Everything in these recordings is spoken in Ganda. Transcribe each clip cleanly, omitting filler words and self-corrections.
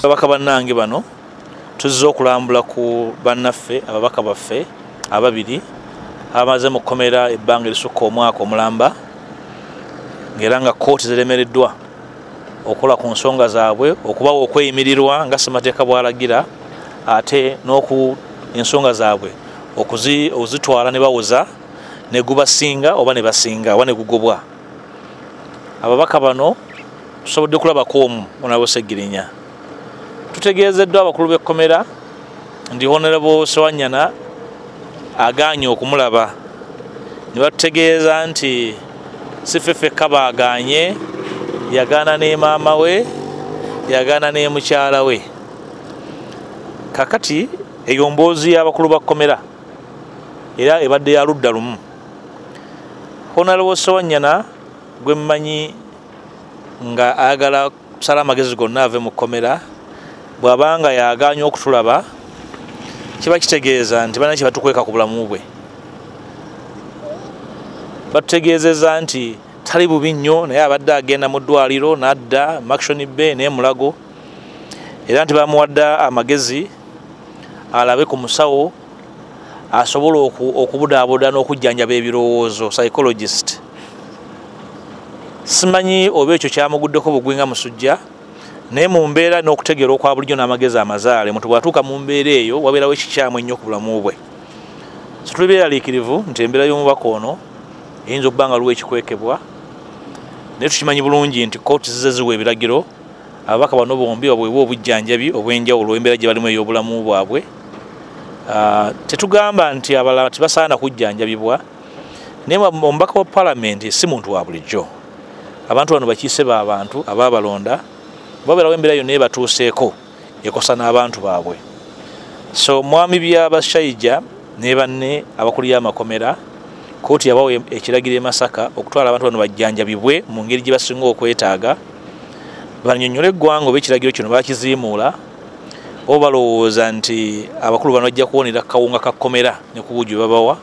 Babaka bannange bano tuzze okulambula ku bannaffe ababaka baffe ababiri abamaze mu kkomera ebbanga erisukka omwaka omulamba ng'era nga kkooti ziremereddwa okola ku nsonga zaabwe okubawa okweyimirirwa nga ssemateeka bw'alagira ate ensonga zaabwe ozitwala ne bawoza ne gubasinga oba ne basinga oba ne gugobwa. Ababaka bano tusobodde kulabako omu Allan Ssegirinya. Tutegeezeddwa abakulu b'ekkomera ndi Honorable Ssewanyana agaanye okumulaba ne batutegeeza nti si ffeffekka baagaanye, yagaana ne maama we, yagaana ne mukyala we. Kakati eyo mboozi y'abakulu ba kkomera era ebadde ya ludda lumu. Honorable Ssewanyana gwe mmanyi nga ayagala kusala amagezi gonna ave mu kkomera, bw'abanga yagaanye okutulaba kiba kitegeeza nti bana kye batukweka ku bulamu bwe. Batutegeezezza nti tali bubi nnyo naye abadde agenda mu ddwaliro n'adda Action Bay ne Mulago, era nti bamuwadde amagezi alabe ku musawo asobola okubudaabuda n'okujjanjaba ebirowoozo, psychologist. Simanyi oba ekyo kyamuguddeko bugwi nga musujja, naye mu mbeera n'okutegeera okwa bulijjo n'amagezi amazaale muntu bw'atuuka mu mbeera eyo wabeerawo ekikyamu ennyo ku bulamu bwe. So tuli beeraliikirivu nti embeera y'omubaka ono eyinza okuba nga luwa ekikwekebwa, naye tukimanyi bulungi nti kkooti zize ziwa ebiragiro ababaka bano bombi babwewa obujjanjabi obw'enjawulo embeera gye balimu ey'obulamu bwabwe. Tetugamba nti abalala tibasaana kujjanjabibwa, naye omubaka wa Palamenti si muntu wa bulijjo. Abantu bano bakiise b'abantu abaabalonda, babeerawo embeera yonna ebatuuseeko ekosa n'abantu baabwe. So mwami by'abashaija ne banne abakulira amakomera, kkooti yabawa ekiragiro e Masaka okutwala abantu bano bajjanjabibwe mu ngeri gye basinga okwetaaga, bannyonnyole eggwanga oba ekiragiro kino bakiziimuula oba balowooza nti abakulu bano bajja kuwonera kawunga ka kkomera ne ku bujju babawa.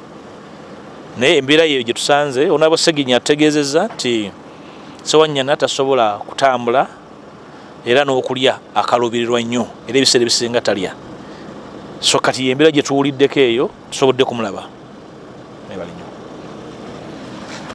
Naye embeera yeyo gye tusanze, Allan Ssegirinya ategeezezza nti Ssewanyana tasobola kutambula era n'okulya akaluubirirwa nnyo era ebiseera ebisinga talya. So kati embeera gye tuwuliddeko eyo tusobodde kumulaba.